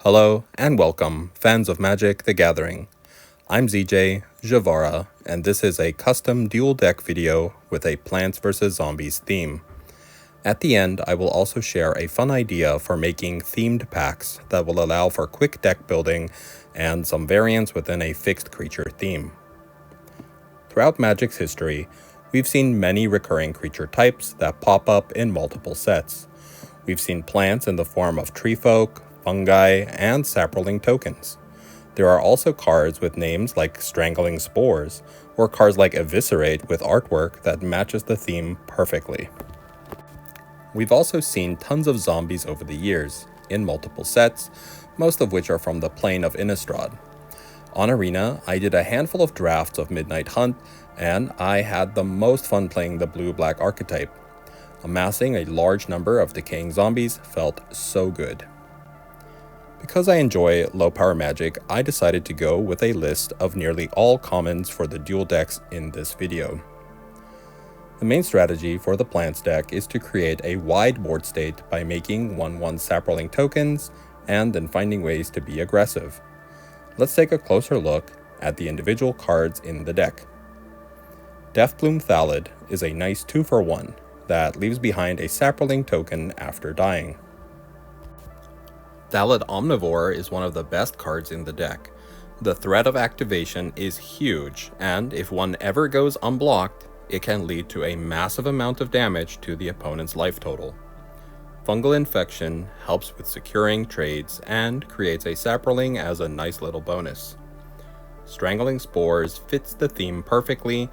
Hello and welcome, fans of Magic: The Gathering. I'm Zjivarra, and this is a custom dual deck video with a Plants vs. Zombies theme. At the end, I will also share a fun idea for making themed packs that will allow for quick deck building and some variants within a fixed creature theme. Throughout Magic's history, we've seen many recurring creature types that pop up in multiple sets. We've seen plants in the form of tree folk, fungi, and saproling tokens. There are also cards with names like Strangling Spores, or cards like Eviscerate with artwork that matches the theme perfectly. We've also seen tons of zombies over the years, in multiple sets, most of which are from the plane of Innistrad. On Arena, I did a handful of drafts of Midnight Hunt, and I had the most fun playing the blue-black archetype. Amassing a large number of decaying zombies felt so good. Because I enjoy low-power Magic, I decided to go with a list of nearly all commons for the dual decks in this video. The main strategy for the Plants deck is to create a wide board state by making 1/1 Saproling tokens and then finding ways to be aggressive. Let's take a closer look at the individual cards in the deck. Deathbloom Thallid is a nice 2-for-1 that leaves behind a Saproling token after dying. Thallid Omnivore is one of the best cards in the deck. The threat of activation is huge, and if one ever goes unblocked, it can lead to a massive amount of damage to the opponent's life total. Fungal Infection helps with securing trades and creates a Saproling as a nice little bonus. Strangling Spores fits the theme perfectly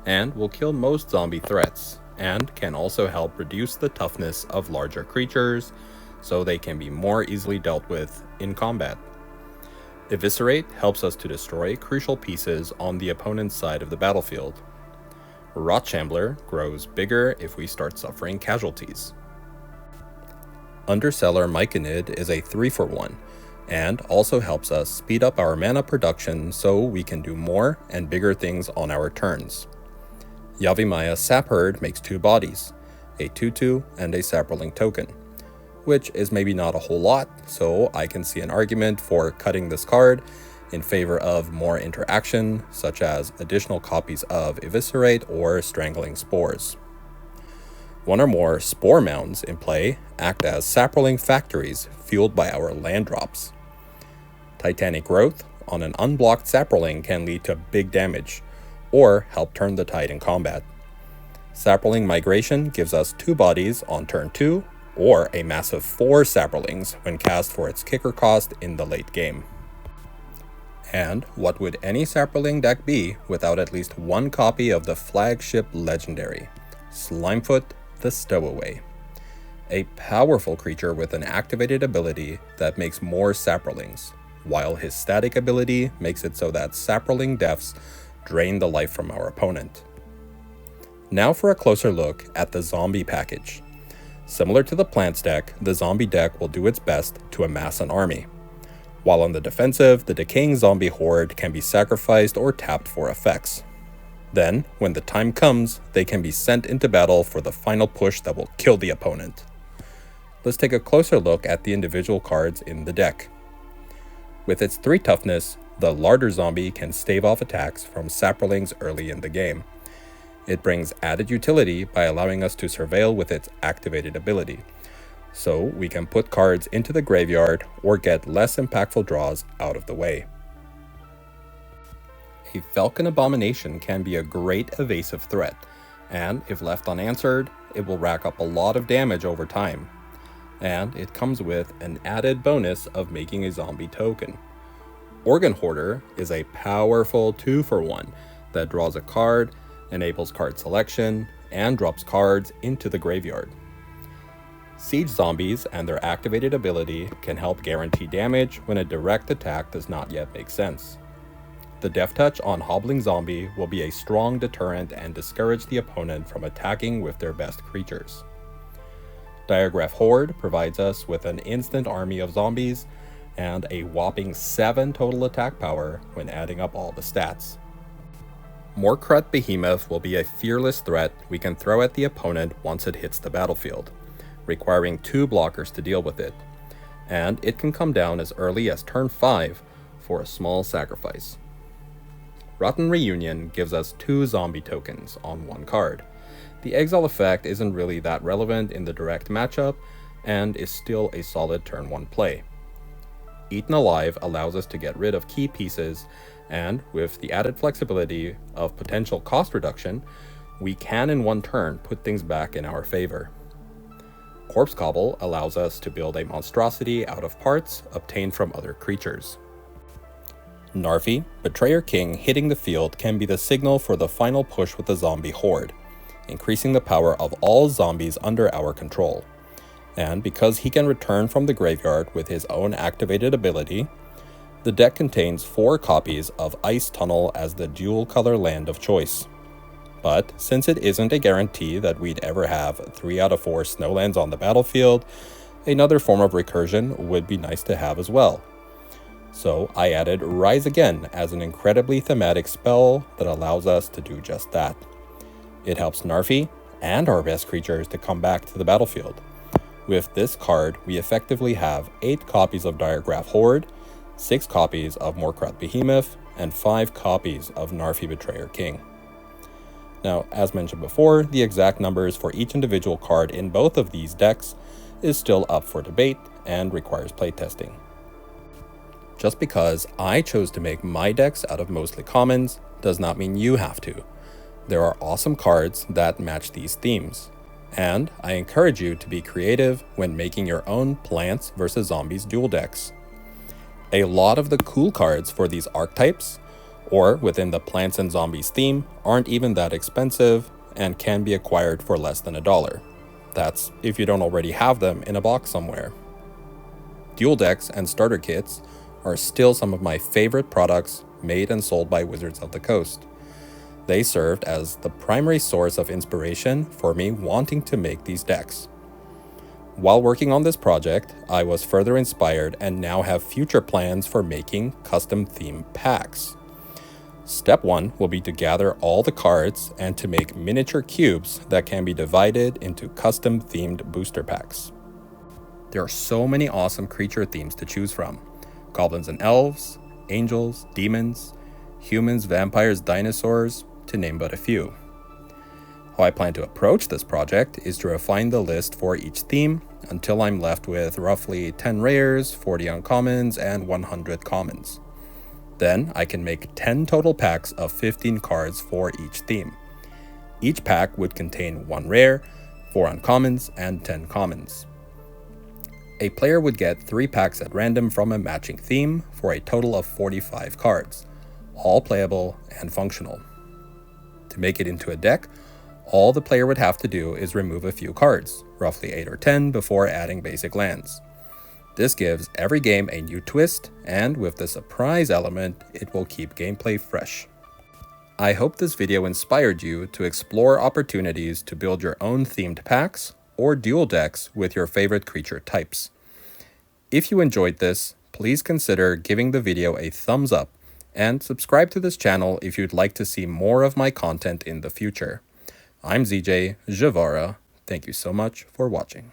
and will kill most zombie threats, and can also help reduce the toughness of larger creatures, so they can be more easily dealt with in combat. Eviscerate helps us to destroy crucial pieces on the opponent's side of the battlefield. Rotshambler grows bigger if we start suffering casualties. Underseller Myconid is a 3-for-1, and also helps us speed up our mana production so we can do more and bigger things on our turns. Yavimaya Sapherd makes 2 bodies, a 2/2 and a Saproling token, which is maybe not a whole lot, so I can see an argument for cutting this card in favor of more interaction, such as additional copies of Eviscerate or Strangling Spores. One or more Spore Mounds in play act as Saproling factories fueled by our land drops. Titanic Growth on an unblocked Saproling can lead to big damage, or help turn the tide in combat. Saproling Migration gives us 2 bodies on turn 2, or a massive 4 Saprolings when cast for its kicker cost in the late game. And what would any Saproling deck be without at least one copy of the flagship legendary, Slimefoot the Stowaway? A powerful creature with an activated ability that makes more Saprolings, while his static ability makes it so that Saproling deaths drain the life from our opponent. Now for a closer look at the zombie package. Similar to the Plants deck, the zombie deck will do its best to amass an army. While on the defensive, the decaying zombie horde can be sacrificed or tapped for effects. Then, when the time comes, they can be sent into battle for the final push that will kill the opponent. Let's take a closer look at the individual cards in the deck. With its 3 toughness, the larder zombie can stave off attacks from Saprolings early in the game. It brings added utility by allowing us to surveil with its activated ability, so we can put cards into the graveyard or get less impactful draws out of the way. A Falcon Abomination can be a great evasive threat, and if left unanswered, it will rack up a lot of damage over time. And it comes with an added bonus of making a zombie token. Organ Hoarder is a powerful 2-for-1 that draws a card, enables card selection, and drops cards into the graveyard. Siege Zombies and their activated ability can help guarantee damage when a direct attack does not yet make sense. The Death Touch on Hobbling Zombie will be a strong deterrent and discourage the opponent from attacking with their best creatures. Diagraph Horde provides us with an instant army of zombies and a whopping 7 total attack power when adding up all the stats. Morkrut Behemoth will be a fearless threat we can throw at the opponent once it hits the battlefield, requiring 2 blockers to deal with it. and it can come down as early as turn 5 for a small sacrifice. Rotten Reunion gives us 2 zombie tokens on 1 card. The exile effect isn't really that relevant in the direct matchup, and is still a solid turn 1 play. Eaten Alive allows us to get rid of key pieces, and with the added flexibility of potential cost reduction, we can in 1 turn put things back in our favor. Corpse Cobble allows us to build a monstrosity out of parts obtained from other creatures. Narfi, Betrayer King hitting the field can be the signal for the final push with the zombie horde, increasing the power of all zombies under our control. And because he can return from the graveyard with his own activated ability, the deck contains 4 copies of Ice Tunnel as the dual color land of choice. But since it isn't a guarantee that we'd ever have 3 out of 4 snowlands on the battlefield, another form of recursion would be nice to have as well. So I added Rise Again as an incredibly thematic spell that allows us to do just that. It helps Narfi and our best creatures to come back to the battlefield. With this card, we effectively have 8 copies of Diregraph Horde, 6 copies of Morkrat Behemoth, and 5 copies of Narfi Betrayer King. Now, as mentioned before, the exact numbers for each individual card in both of these decks is still up for debate and requires playtesting. Just because I chose to make my decks out of mostly commons does not mean you have to. There are awesome cards that match these themes, and I encourage you to be creative when making your own plants versus zombies duel decks. A lot of the cool cards for these archetypes, or within the plants and zombies theme, aren't even that expensive and can be acquired for less than $1. That's if you don't already have them in a box somewhere. Duel decks and starter kits are still some of my favorite products made and sold by Wizards of the Coast. They served as the primary source of inspiration for me wanting to make these decks. While working on this project, I was further inspired and now have future plans for making custom theme packs. Step 1 will be to gather all the cards and to make miniature cubes that can be divided into custom themed booster packs. There are so many awesome creature themes to choose from. Goblins and elves, angels, demons, humans, vampires, dinosaurs, to name but a few. How I plan to approach this project is to refine the list for each theme until I'm left with roughly 10 rares, 40 uncommons, and 100 commons. Then I can make 10 total packs of 15 cards for each theme. Each pack would contain 1 rare, 4 uncommons, and 10 commons. A player would get 3 packs at random from a matching theme for a total of 45 cards, all playable and functional. To make it into a deck, all the player would have to do is remove a few cards, roughly 8 or 10, before adding basic lands. This gives every game a new twist, and with the surprise element, it will keep gameplay fresh. I hope this video inspired you to explore opportunities to build your own themed packs or duel decks with your favorite creature types. If you enjoyed this, please consider giving the video a thumbs up and subscribe to this channel if you'd like to see more of my content in the future. I'm ZJ Zjivarra. Thank you so much for watching.